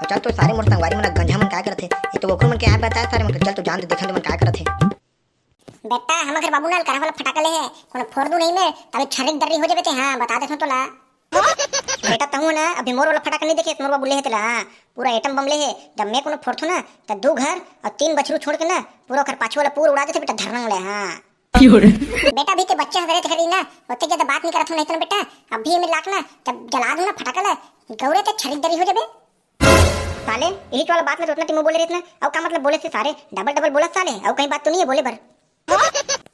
चल तो सारे मोर संगवारी मन गंजा मन काय करथे ये तो ओकर मन के आ बताए सारे मन चल तो जान दे देखन मन काय करथे। बेटा हम घर बाबू नाल करा वाला फटाका ले है कोनो फोड़ दू नहीं में तबे छरिक दर्री हो जाबे ते। हां बता दे तो ला बेटा तहु ना अभी मोर वाला फटाका नहीं देखे मोर बाबू ले है तेला पूरा एटम बम ले है। जब मैं कोनो फोड़थो ना त 2 घर और 3 बछरू छोड़ के ना पूरा कर पाछू वाला पूरा उड़ा देथे बेटा धरनंग ले। हां बेटा भी के बच्चा हरे ते खरी ना ओते ज्यादा बात नहीं करत नहीं तो बेटा अभी में लाख ना जब जला दूं ना फटाका ला गौरे ते छरिक दर्री हो जाबे साले। यही तो वाला बात में तो उतना तुम बोले रहते ना और का मतलब बोले से सारे डबल डबल बोलत साले और कहीं बात तो नहीं है बोले भर।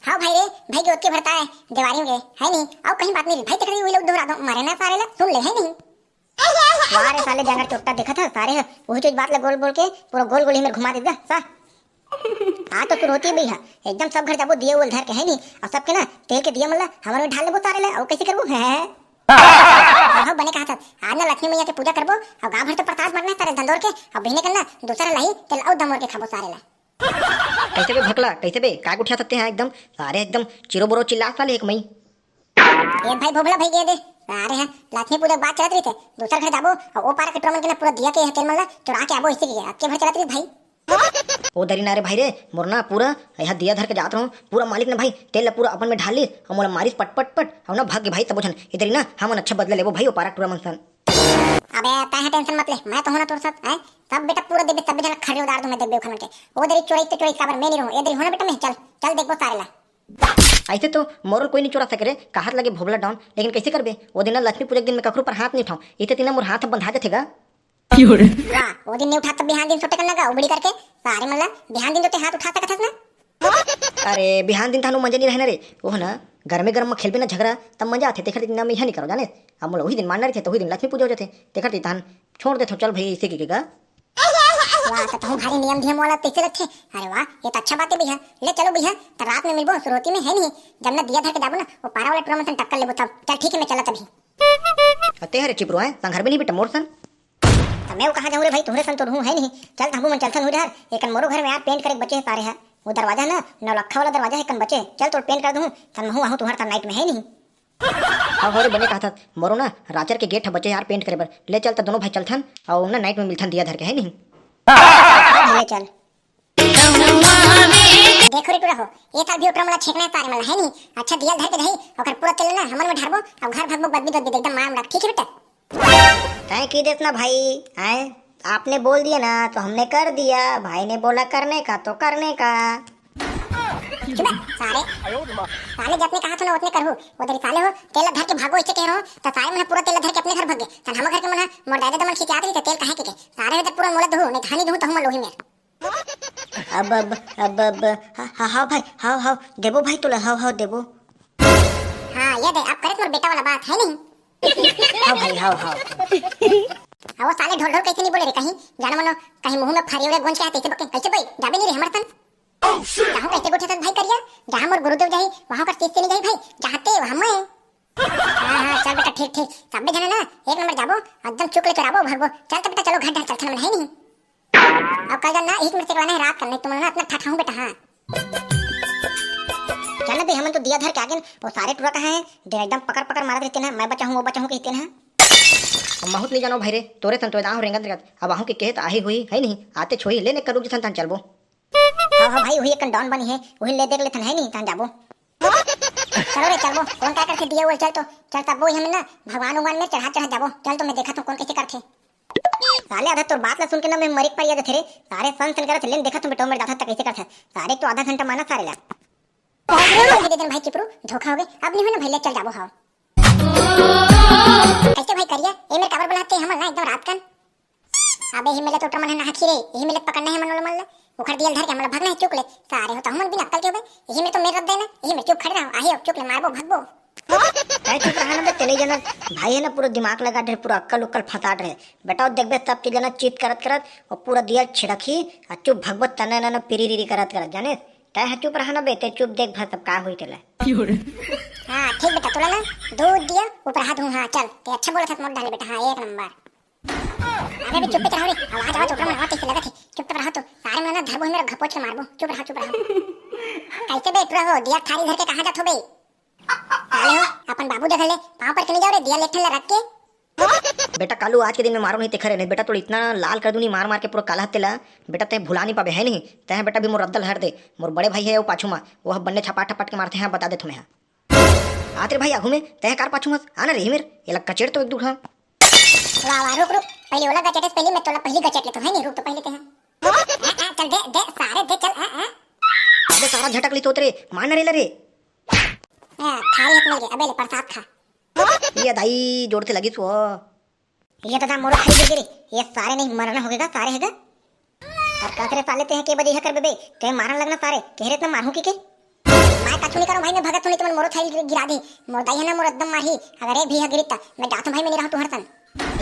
हाँ भाई रे भाई के ओके भरता है देवारी में है नहीं और कहीं बात नहीं भाई तकड़ी हुई लोग दोहरा दो मारे ना सारे ला सुन ले है नहीं। वाह रे साले जानवर चोटा देखा था सारे वही तो बात ला गोल बोल के पूरा गोल गोल ही में घुमा देगा सा। हाँ तो होती है भैया एकदम सब घर जाबो दिए वो धर के है नहीं और सबके ना तेल के दिया मतलब हमारे में ढाल देबो सारे ला और कैसे करबो है। हाँ बने कहा था आज ना लक्ष्मी मैया की पूजा करबो और गांव भर तो प्रसाद मरना सारे धंधोर के और बहने करना दूसरा लाई तेल और दमोर के खाबो सारे ला। कैसे बे भकला कैसे बे काय उठा सकते हैं एकदम सारे एकदम चिरो बोरो चिल्ला साले एक मई। ये भाई भोबला भाई गए दे अरे हां लक्ष्मी पूजा बात चलत रही थे दूसरा घर जाबो और ओ पारा के ट्रमन के ना पूरा दिया के तेल मला चुरा के आबो इसी के आपके भर चलत रही भाई। ओ दरी ना रे भाई रे मोरना पूरा यहाँ दिया धर के जात रहूं पूरा मालिक ने भाई तेल पूरा अपन में ढाल ली और मोला मारिस पट पट पट और ना भाग्य भाई तब बुझन इधर ना हम अच्छा बदला लेबो भाई ओ पारा टूरा मनसन। अबे ता टेंशन मत ले मैं तो होना तोर साथ है सब बेटा पूरा देबे सब जन खड़े उतार दूं मैं देबे खन के ओ दरी चोरी तो चोरी काबर मैं नहीं रहूं इधर होना बेटा मैं चल चल देखबो सारे ला। ऐसे तो मोरल कोई नहीं चुरा सके रे कहत लगे भोबला डाउन लेकिन कैसे करबे ओ दिन लक्ष्मी पूजा के दिन में ककरू पर हाथ नहीं उठाऊं इते तीना मोर हाथ बंधा जाथेगा। वाह वो दिन नहीं उठा तब बिहान दिन सोटे करना का उबड़ी करके सारे मल्ला बिहान दिन तो हाथ उठा सकत हस ना। अरे बिहान दिन थानु मजा नहीं रहना रे वो ना गरमे गरम में खेलबे ना झगड़ा तब मजा आथे तेखर दिन मैं यह नहीं करो जाने अब मोला वही दिन मानना रही थे तो वही दिन लक्ष्मी पूजा हो जाते तेखर तान छोड़ देथो चल भाई इसे के का। वाह तो तुम भारी नियम धियम वाला पैसे रखे अरे वाह ये तो अच्छा बात है भैया ले चलो भैया तो रात में मिलबो सुरोती में है नहीं जब ना दिया धर के जाबो ना वो पारा वाला प्रमोशन टक्कर लेबो तब चल ठीक है मैं चला तभी अते हरे चिपरो है संग घर में नहीं बेटा मोर सन तो मैं कहां जाऊं रे भाई तुम्हारे सन तो रहूं है नहीं चल धाबू मन चलथन उधर एक मोरो घर में यार पेंट करे बच्चे सारे हैं वो दरवाजा ना नौलखा वाला दरवाजा है कन बच्चे चल तो पेंट कर दूं तन महू आहू तुम्हारा नाइट में है नहीं। हाँ होरे बने कहा था मोरो ना राचर के गेट है बच्चे यार पेंट करे बर ले चल तो दोनों भाई चलथन और ना नाइट में मिलथन दिया धर के है नहीं। ले चल देखो रे टूरा हो ये साल भी ऊपर मला छेकना तारे मला है नहीं अच्छा दिया धर के दही और पूरा तेल ना हमन में ढारबो और घर भगबो बदबी दद एकदम मार रख ठीक है बेटा तय की देस ना भाई आए आपने बोल दिया ना तो हमने कर दिया भाई ने बोला करने का तो करने का। चुप सारे साले जितने कहा था ना उतने करहु उधर साले हो तेल धर के भागो इससे कह रहा हूं तो सारे मन पूरा तेल धर के अपने घर भागे तन हम घर के मन मोर दादा दमन खिंचा रही तेल काहे के सारे इधर पूरा मोला दहु नहीं धानी दहु तो हम लोही में अब हाँ भाई हाँ देबो भाई तुला हाँ देबो। हां ये दे अब करे मोर बेटा वाला बात है नहीं हाँ भाई हाँ वो साले ढोल ढोल कैसे नहीं बोले रे कहीं जाना मनो कहीं मुंह में फरियोड़े गोंच के आते कैसे भाई जाबे नहीं रे हमर तन जहां कैसे गोठे तन भाई करिया जहां मोर गुरुदेव जाई वहां कर चीज से नहीं जाई भाई चाहते हम मैं हां चल बेटा ठीक ठीक सब जने ना एक नंबर जाबो एकदम चुक ले चराबो भगबो चल तो बेटा चलो घर ढाल चलथन मन है नहीं अब कल जाना एक मिनट से करना है रात करने तुम ना अपना ठठाऊं बेटा। हां चल बे हम तो दिया धर के आगे वो सारे टुरा कहां है एकदम पकड़ पकड़ मारत रहते ना मैं बचा हूं वो बचा हूं कहते ना महूत नहीं जानो भाई रे तोरे सन तो दाह रेंगत रेंगत अब आहू के कहत आही हुई है नहीं आते छोई लेने करू जसन तन चलबो। हां भाई वही एक डॉन बनी है वही ले देख लेथन है नहीं तन जाबो चलो रे चलबो कौन क्या करके दिया वो चल तो चल तब वो हम ना भगवान में चढ़ा चढ़ा जाबो चल तो मैं देखा तो कौन कैसे करथे साले आधा तो बात ला सुन के ना मैं मरिक पर याद थे रे सारे सन करत लेन देखा तुम बेटो मेरे दादा तक कैसे करथे सारे तो आधा घंटा माना सारे ला दे दिन भाई चिपरू धोखा हो गए अब नहीं हो ना भाई ले चल जाबो। हां कैसे भाई करिया ए मेरे काबर बुलाते हम ना एकदम रात कन अबे ही मिले तो उतर मन ना हखी रे यही मिले पकड़ना है मन मल्ला उखड़ दिया धर के हमला भागना है चुक ले सारे हो तो हम भी नक्कल के हो यही में तो मेरे रद देना यही में चुप खड़े रहो आही चुक ले मारबो भगबो काय चुप रहना बे चले जाना भाई है ना पूरा दिमाग लगा दे पूरा अक्कल उक्कल फसाट रहे बेटा देखबे सब चीज ना चीत करत करत और पूरा दिया छिड़की और चुप भगवत तना ना पिरी रीरी करत करत जाने तय चुप रहना बे ते चुप देख भर सब का होई तेला। हां ठीक बेटा तोला ना दूध दिया ऊपर हाथ हूं। हां चल ते अच्छा बोला था मोट डाले बेटा। हां एक नंबर अबे भी चुप रहो रे आवाज आवाज ऊपर में हाथ से लगा थे चुप रहो तो सारे में ना धरबो मेरा घपोच के मारबो चुप रहो कैसे बैठ रहो दिया थारी धर के कहां जात हो बे साले हो अपन बाबू देख ले पांव पर के नहीं जाओ रे दिया लेठल रख के बेटा कालू आज के दिन में मारो नहीं तेखरे नहीं बेटा तो इतना लाल कर दूनी मार मार के पूरा काला तेला बेटा ते भुला नहीं पाबे है नहीं तह बेटा भी मोर रद्दल हर दे मोर बड़े भाई है वो पाछू मा वो बन्ने छपाट टपट के मारते हैं बता दे तुम्हें आते भाई आगू में तह कार पाछू मत आना रही मेरे ये लग कचेड़ तो एक दूठा वाह वाह रुक रुक पहले वाला गचेट पहले मैं तोला पहली गचेट लेता है नहीं रुक तो पहले ते हैं चल दे दे सारे दे चल अबे सारा झटक ली तो तेरे मारना रे रे थारी हाथ में अबे ले प्रसाद खा ये दाई जोड़ते लगी सो ये तो मोर खाई दे रे ये सारे नहीं मरना होगा सारे हैगा और काकरे साले ते हैं के बदी कर बेबे ते मारन लगना सारे कहरे इतना मारू की के मैं कछु नहीं करो भाई मैं भगत थोड़ी तुम मोरो थाई गिरा दी मोर दाई है ना मोर एकदम मारी अगर ए भी है गिरता मैं जाता भाई मैं नहीं रहूं तू हरतन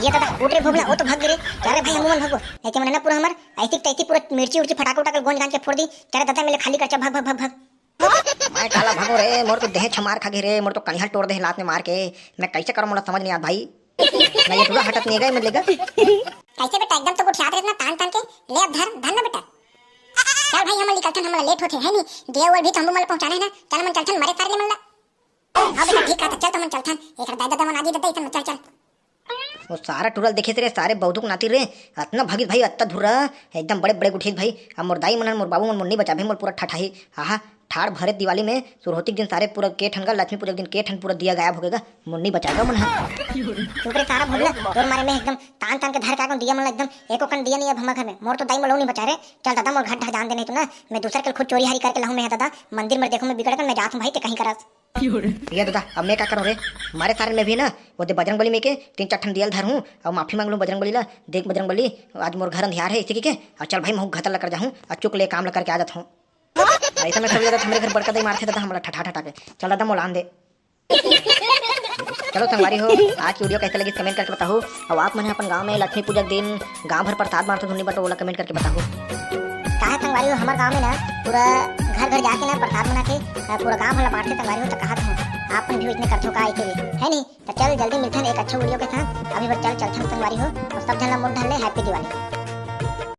ये दादा उठ रे भोगला वो तो भाग गिरे चले भाई हम भगो ऐसे मन ना पूरा हमर ऐसी तैसी पूरा मिर्ची उर्ची फटाका उटाका गोंज गांज के फोड़ दी चले दादा मेरे खाली कर भाग भाग भाग भाग मैं काला भागो रे मोर तो देह छमार खा गे रे मोर तो कनिहल तोड़ दे लात में मार के मैं कैसे करूं मोला समझ नहीं आता भाई मैं ये पूरा हटत नहीं गए मैं लेगा कैसे बेटा एकदम तो कुछ याद रहना तान तान के ले अब धर ना बेटा चल भाई हम निकलते हम लेट होते है नहीं देवर भी तो हम मल पहुंचाने ना चल मन चलथन मारे सारे मल्ला हां बेटा ठीक है चल तो मन चलथन एक दादा मन आजी दादा इतना चल वो सारा टुरल देखे रे सारे बौद्धुक नाती रे अतना भागित भाई अत्ता धुरा एकदम बड़े बड़े गुठीत भाई अब मोर दाई मन मोर बाबू मन मुन्नी बचा भाई मोर पूरा ठठाही आहा ठाड़ भरे दिवाली में सुरहोती दिन सारे पूरा के ठनगा लक्ष्मी पूजा दिन के ठन पूरा दिया गायब हो गएगा मुन्नी बचाएगा मन ऊपर सारा भोगला तोर मारे में एकदम तान तान के धर का दिया मन एकदम एको कन दिया नहीं अब हम घर में मोर तो दाई मलो नहीं बचा रे चल दादा मोर घर ढा जान दे नहीं तो ना मैं दूसरे के खुद चोरी हारी करके लाऊं मैं दादा मंदिर में देखो मैं बिगड़ कर मैं जात हूं भाई ते कहीं करस ये दादा अब मैं क्या करूं रे हमारे सारे में भी ना वो दे बजरंग बली में के 3-4 दियल धर हूं और माफी मांग लूं बजरंग बली ला देख बजरंग बली आज मोर घर अंधियार है इसी के और चल भाई मैं घतल कर जाऊं और चुक ले काम लग करके आ जाता हूं ऐसा मैं सब ज्यादा मेरे घर बड़का दे मारते दादा हमारा ठठा ठठा के चल दादा मोलान दे चलो संगवारी हो आज की वीडियो कैसे लगी कमेंट करके बताओ और आप मैंने अपन गांव में लक्ष्मी पूजा के दिन गांव भर प्रसाद बांटते धुनी बटो वाला कमेंट करके बताओ कहा संगवारी हो हमारे गांव में ना पूरा घर घर जाके ना प्रसाद बना के पूरा गांव भला बांटते संगवारी हो तो कहा था आप भी इतने करते हो का है नहीं तो चल जल्दी मिलते हैं एक अच्छे वीडियो के साथ अभी बस चल संगवारी हो और सब जन मुंह ढल ले हैप्पी दिवाली।